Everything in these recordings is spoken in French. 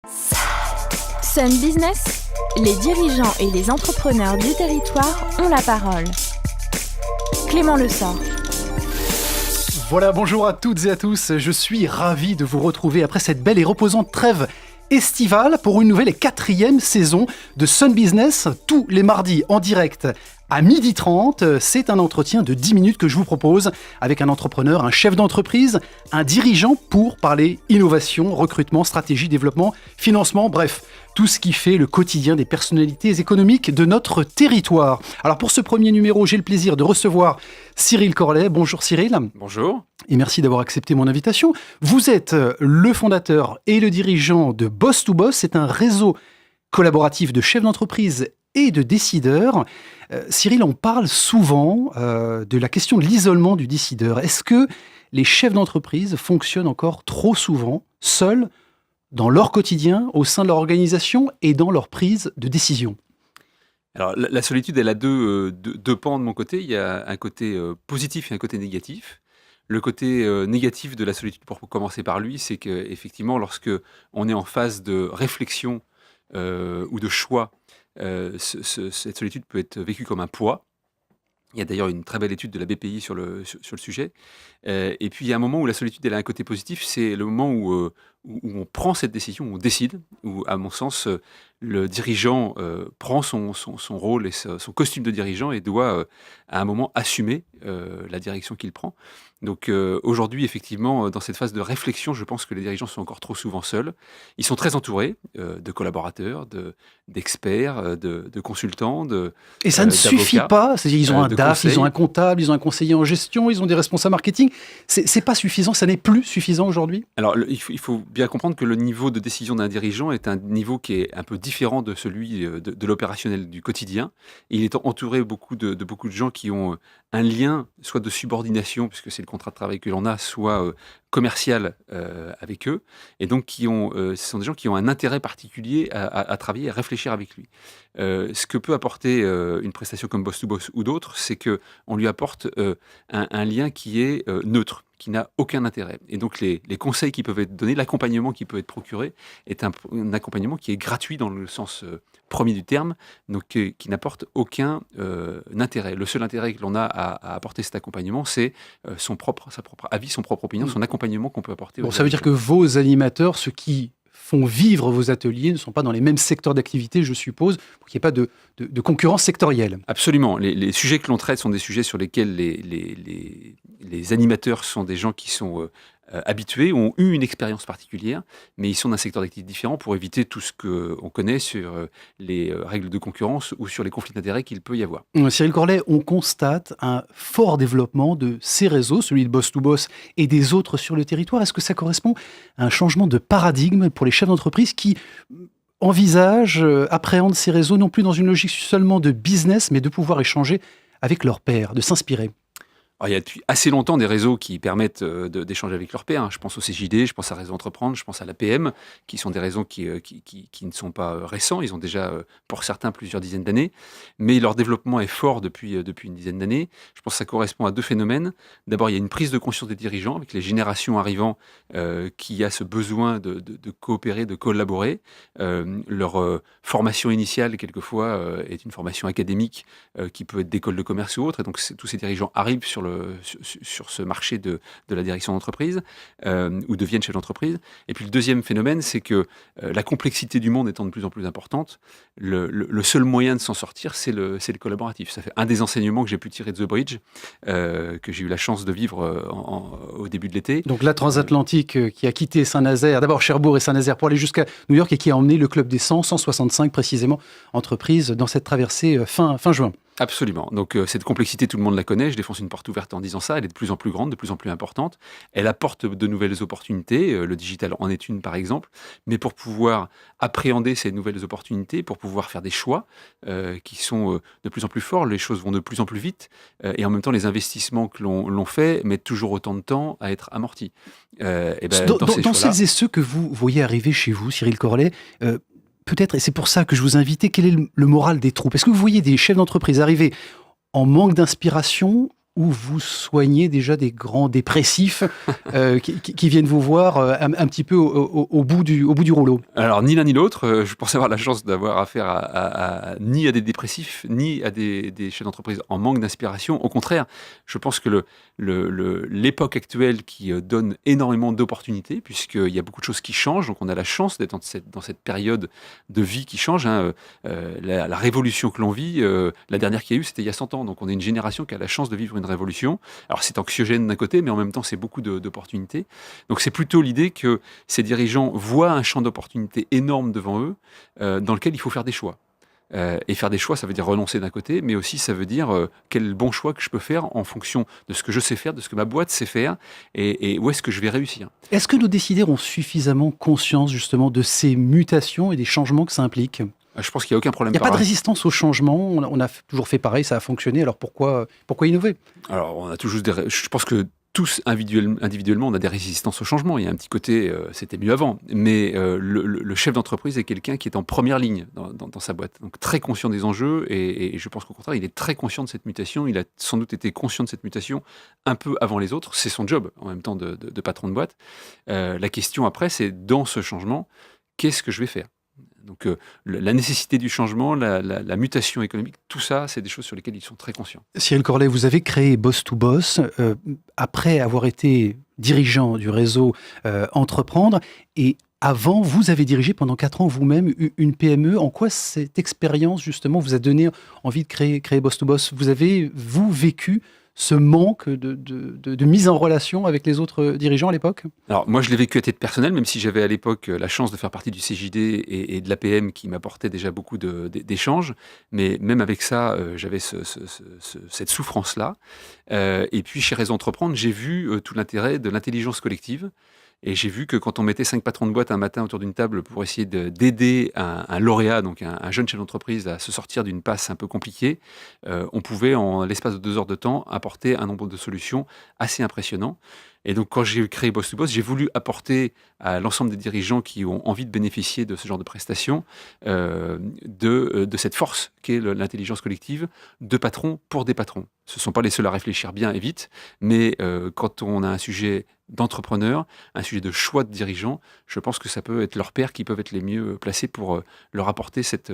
Sun Business, les dirigeants et les entrepreneurs du territoire ont la parole. Clément Lessort. Voilà, bonjour à toutes et à tous. Je suis ravi de vous retrouver après cette belle et reposante trêve estivale pour une nouvelle et 4e saison de Sun Business, tous les mardis en direct à 12h30. C'est un entretien de 10 minutes que je vous propose avec un entrepreneur, un chef d'entreprise, un dirigeant pour parler innovation, recrutement, stratégie, développement, financement, bref, tout ce qui fait le quotidien des personnalités économiques de notre territoire. Alors pour ce premier numéro, j'ai le plaisir de recevoir Cyril Corlet. Bonjour Cyril. Bonjour. Et merci d'avoir accepté mon invitation. Vous êtes le fondateur et le dirigeant de Boss to Boss. C'est un réseau collaboratif de chefs d'entreprise et de décideurs. Cyril, on parle souvent de la question de l'isolement du décideur. Est-ce que les chefs d'entreprise fonctionnent encore trop souvent seuls dans leur quotidien, au sein de leur organisation et dans leur prise de décision? Alors, la solitude, elle a deux pans de mon côté. Il y a un côté positif et un côté négatif. Le côté négatif de la solitude, pour commencer par lui, c'est qu'effectivement, lorsque on est en phase de réflexion ou de choix, cette solitude peut être vécue comme un poids. Il y a d'ailleurs une très belle étude de la BPI sur le sujet. Et puis, il y a un moment où la solitude, elle a un côté positif, c'est le moment où on prend cette décision, où on décide, où, à mon sens, le dirigeant prend son rôle et son costume de dirigeant et doit, à un moment, assumer la direction qu'il prend. Donc aujourd'hui, effectivement, dans cette phase de réflexion, je pense que les dirigeants sont encore trop souvent seuls. Ils sont très entourés de collaborateurs, d'experts, de consultants, Et ça ne suffit pas. C'est-à-dire, ils ont un DAF, conseils. ils ont un comptable, ils ont un conseiller en gestion, ils ont des responsables marketing. C'est pas suffisant, ça n'est plus suffisant aujourd'hui. Alors, il faut bien comprendre que le niveau de décision d'un dirigeant est un niveau qui est un peu différent de celui de l'opérationnel du quotidien. Et il est entouré de beaucoup de gens qui ont un lien, soit de subordination, puisque c'est le contrat de travail que l'on a, soit commercial avec eux. Et donc, ce sont des gens qui ont un intérêt particulier à travailler, à réfléchir avec lui. Ce que peut apporter une prestation comme Boss to Boss ou d'autres, c'est qu'on lui apporte un lien qui est neutre, qui n'a aucun intérêt. Et donc, les conseils qui peuvent être donnés, l'accompagnement qui peut être procuré, est un accompagnement qui est gratuit dans le sens premier du terme, donc qui n'apporte aucun intérêt. Le seul intérêt que l'on a à apporter cet accompagnement, c'est sa propre avis, son propre opinion, son accompagnement qu'on peut apporter. Bon, ça veut dire que vos animateurs, ceux qui font vivre vos ateliers, ne sont pas dans les mêmes secteurs d'activité, je suppose, pour qu'il n'y ait pas de concurrence sectorielle. Absolument. Les sujets que l'on traite sont des sujets sur lesquels les animateurs sont des gens qui sont habitués, ont eu une expérience particulière, mais ils sont d'un secteur d'activité différent pour éviter tout ce qu'on connaît sur les règles de concurrence ou sur les conflits d'intérêts qu'il peut y avoir. Cyril Corlet, on constate un fort développement de ces réseaux, celui de Boss to Boss et des autres sur le territoire. Est-ce que ça correspond à un changement de paradigme pour les chefs d'entreprise qui envisagent, appréhendent ces réseaux non plus dans une logique seulement de business, mais de pouvoir échanger avec leurs pairs, de s'inspirer? Alors, il y a depuis assez longtemps des réseaux qui permettent d'échanger avec leurs pairs. Je pense au CJD, je pense à Réseau Entreprendre, je pense à l'APM, qui sont des réseaux qui ne sont pas récents. Ils ont déjà, pour certains, plusieurs dizaines d'années. Mais leur développement est fort depuis une dizaine d'années. Je pense que ça correspond à deux phénomènes. D'abord, il y a une prise de conscience des dirigeants, avec les générations arrivant, qui a ce besoin de coopérer, de collaborer. Leur formation initiale, quelquefois, est une formation académique qui peut être d'école de commerce ou autre. Et donc, tous ces dirigeants arrivent sur ce marché de la direction d'entreprise ou deviennent chefs d'entreprise. Et puis le deuxième phénomène, c'est que la complexité du monde étant de plus en plus importante, le seul moyen de s'en sortir, c'est le collaboratif. Ça fait un des enseignements que j'ai pu tirer de The Bridge, que j'ai eu la chance de vivre au début de l'été. Donc la transatlantique qui a quitté Saint-Nazaire, d'abord Cherbourg et Saint-Nazaire, pour aller jusqu'à New York et qui a emmené le club des 165 précisément entreprises dans cette traversée fin juin. Absolument. Donc cette complexité, tout le monde la connaît. Je défonce une porte ouverte en disant ça. Elle est de plus en plus grande, de plus en plus importante. Elle apporte de nouvelles opportunités. Le digital en est une, par exemple. Mais pour pouvoir appréhender ces nouvelles opportunités, pour pouvoir faire des choix qui sont de plus en plus forts, les choses vont de plus en plus vite. Et en même temps, les investissements que l'on fait mettent toujours autant de temps à être amortis. Dans celles et ceux que vous voyez arriver chez vous, Cyril Corlet, peut-être, et c'est pour ça que je vous invitais, quel est le moral des troupes? Est-ce que vous voyez des chefs d'entreprise arriver en manque d'inspiration où vous soignez déjà des grands dépressifs qui viennent vous voir un petit peu au bout du rouleau? Alors, ni l'un ni l'autre. Je pense avoir la chance d'avoir affaire ni à des dépressifs, ni à des chefs d'entreprise en manque d'inspiration. Au contraire, je pense que l'époque actuelle qui donne énormément d'opportunités, puisqu'il y a beaucoup de choses qui changent. Donc, on a la chance d'être dans cette période de vie qui change. La révolution que l'on vit, la dernière qu'il y a eu, c'était il y a 100 ans. Donc, on est une génération qui a la chance de vivre une révolution. Alors, c'est anxiogène d'un côté, mais en même temps, c'est beaucoup d'opportunités. Donc, c'est plutôt l'idée que ces dirigeants voient un champ d'opportunités énorme devant eux, dans lequel il faut faire des choix. Et faire des choix, ça veut dire renoncer d'un côté, mais aussi ça veut dire quel bon choix que je peux faire en fonction de ce que je sais faire, de ce que ma boîte sait faire, et où est-ce que je vais réussir. Est-ce que nos décideurs ont suffisamment conscience justement de ces mutations et des changements que ça implique? Je pense qu'il n'y a aucun problème. Il n'y a pas de résistance au changement, on a toujours fait pareil, ça a fonctionné, alors pourquoi innover? Alors, on a toujours je pense que tous, individuellement, on a des résistances au changement. Il y a un petit côté, c'était mieux avant. Mais le chef d'entreprise est quelqu'un qui est en première ligne dans sa boîte. Donc très conscient des enjeux. Et je pense qu'au contraire, il est très conscient de cette mutation. Il a sans doute été conscient de cette mutation un peu avant les autres. C'est son job, en même temps, de patron de boîte. La question après, c'est dans ce changement, qu'est-ce que je vais faire ? Donc la nécessité du changement, la mutation économique, tout ça, c'est des choses sur lesquelles ils sont très conscients. Cyril Corlet, vous avez créé Boss to Boss après avoir été dirigeant du réseau Entreprendre, et avant, vous avez dirigé pendant 4 ans vous-même une PME. En quoi cette expérience, justement, vous a donné envie de créer Boss to Boss? Vous avez, vécu ce manque de mise en relation avec les autres dirigeants à l'époque? Alors, moi, je l'ai vécu à titre personnel, même si j'avais à l'époque la chance de faire partie du CJD et de l'APM qui m'apportait déjà beaucoup d'échanges. Mais même avec ça, j'avais cette souffrance-là. Et puis, chez Réseau Entreprendre, j'ai vu tout l'intérêt de l'intelligence collective. Et j'ai vu que quand on mettait 5 patrons de boîte un matin autour d'une table pour essayer d'aider un lauréat, donc un jeune chef d'entreprise, à se sortir d'une passe un peu compliquée, on pouvait, en l'espace de 2 heures de temps, apporter un nombre de solutions assez impressionnant. Et donc, quand j'ai créé Boss to Boss, j'ai voulu apporter à l'ensemble des dirigeants qui ont envie de bénéficier de ce genre de prestations, de cette force qu'est l'intelligence collective, de patrons pour des patrons. Ce ne sont pas les seuls à réfléchir bien et vite, mais quand on a un sujet d'entrepreneurs, un sujet de choix de dirigeants, je pense que ça peut être leurs pairs qui peuvent être les mieux placés pour leur apporter cette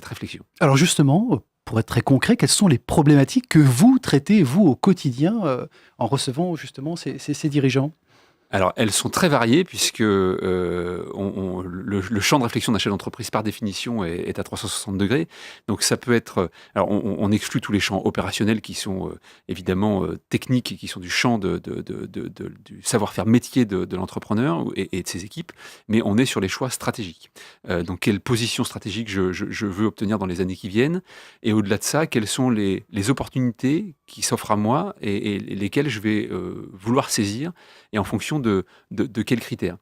réflexion. Alors justement, pour être très concret, quelles sont les problématiques que vous traitez, vous, au quotidien, en recevant justement ces dirigeants ? Alors, elles sont très variées puisque le champ de réflexion d'un chef d'entreprise, par définition, est à 360 degrés. Donc, ça peut être... Alors, on exclut tous les champs opérationnels qui sont évidemment techniques et qui sont du champ du savoir-faire métier de l'entrepreneur et de ses équipes, mais on est sur les choix stratégiques. Donc, quelle position stratégique je veux obtenir dans les années qui viennent, et au-delà de ça, quelles sont les opportunités qui s'offrent à moi et lesquelles je vais vouloir saisir, et en fonction de quels critères.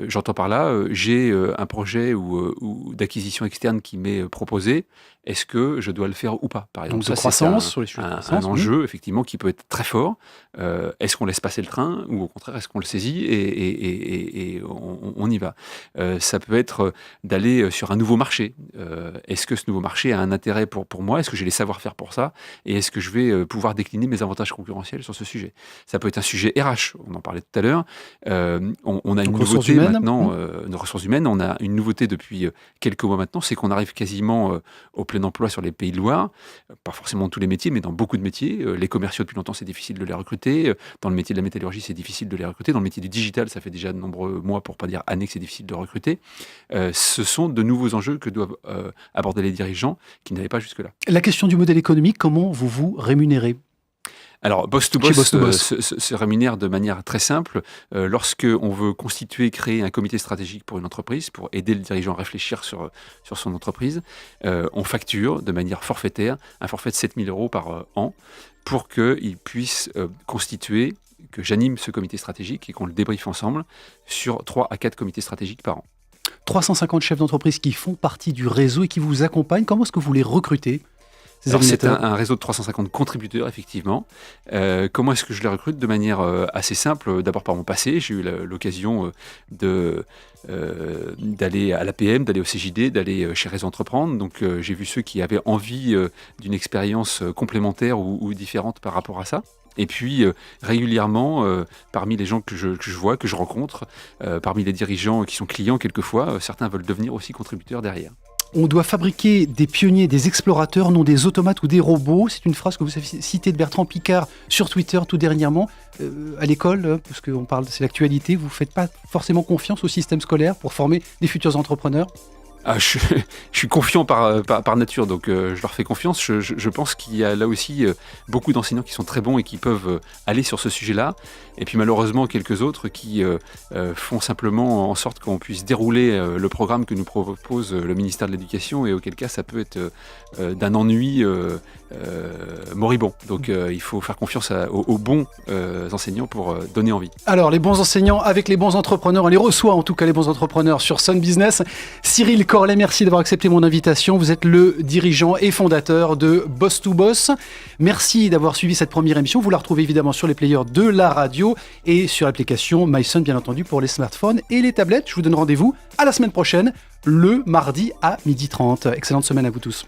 J'entends par là, j'ai un projet ou d'acquisition externe qui m'est proposé. Est-ce que je dois le faire ou pas, par exemple? Donc de croissance, sur les sujets de croissance, un enjeu, effectivement, qui peut être très fort. Est-ce qu'on laisse passer le train, ou au contraire, est-ce qu'on le saisit et on y va? Ça peut être d'aller sur un nouveau marché. Est-ce que ce nouveau marché a un intérêt pour moi? Est-ce que j'ai les savoir-faire pour ça? Et est-ce que je vais pouvoir décliner mes avantages concurrentiels sur ce sujet? Ça peut être un sujet RH, on en parlait tout à l'heure. On a une nouveauté maintenant, nos ressources humaines, on a une nouveauté depuis quelques mois maintenant, c'est qu'on arrive quasiment au plein emploi sur les Pays de Loire, pas forcément dans tous les métiers, mais dans beaucoup de métiers. Les commerciaux, depuis longtemps, c'est difficile de les recruter. Dans le métier de la métallurgie, c'est difficile de les recruter. Dans le métier du digital, ça fait déjà de nombreux mois, pour pas dire années, que c'est difficile de recruter. Ce sont de nouveaux enjeux que doivent aborder les dirigeants qui n'avaient pas jusque-là. La question du modèle économique, comment vous vous rémunérez? Alors, Boss to Boss se rémunère de manière très simple. Lorsqu'on veut créer un comité stratégique pour une entreprise, pour aider le dirigeant à réfléchir sur son entreprise, on facture de manière forfaitaire un forfait de 7 000 € par an pour qu'il puisse constituer, que j'anime ce comité stratégique et qu'on le débriefe ensemble sur 3 à 4 comités stratégiques par an. 350 chefs d'entreprise qui font partie du réseau et qui vous accompagnent. Comment est-ce que vous les recrutez? Alors, c'est un réseau de 350 contributeurs, effectivement. Comment est-ce que je les recrute? De manière assez simple. D'abord par mon passé, j'ai eu l'occasion d'aller à l'APM, d'aller au CJD, d'aller chez Réseau Entreprendre. Donc j'ai vu ceux qui avaient envie d'une expérience complémentaire ou différente par rapport à ça. Et puis régulièrement, parmi les gens que je vois, que je rencontre, parmi les dirigeants qui sont clients quelquefois, certains veulent devenir aussi contributeurs derrière. On doit fabriquer des pionniers, des explorateurs, non des automates ou des robots. C'est une phrase que vous avez citée de Bertrand Piccard sur Twitter tout dernièrement. À l'école, parce qu'on parle, c'est l'actualité, vous ne faites pas forcément confiance au système scolaire pour former des futurs entrepreneurs? Je suis confiant par nature, donc je leur fais confiance. Je pense qu'il y a là aussi beaucoup d'enseignants qui sont très bons et qui peuvent aller sur ce sujet-là. Et puis malheureusement, quelques autres qui font simplement en sorte qu'on puisse dérouler le programme que nous propose le ministère de l'Éducation, et auquel cas ça peut être d'un ennui moribond. Donc il faut faire confiance aux bons enseignants pour donner envie. Alors les bons enseignants avec les bons entrepreneurs, on les reçoit en tout cas, les bons entrepreneurs sur Sun Business. Cyril Corlet, merci d'avoir accepté mon invitation. Vous êtes le dirigeant et fondateur de Boss2Boss. Merci d'avoir suivi cette première émission. Vous la retrouvez évidemment sur les players de la radio et sur l'application MySun, bien entendu, pour les smartphones et les tablettes. Je vous donne rendez-vous à la semaine prochaine, le mardi à 12h30. Excellente semaine à vous tous.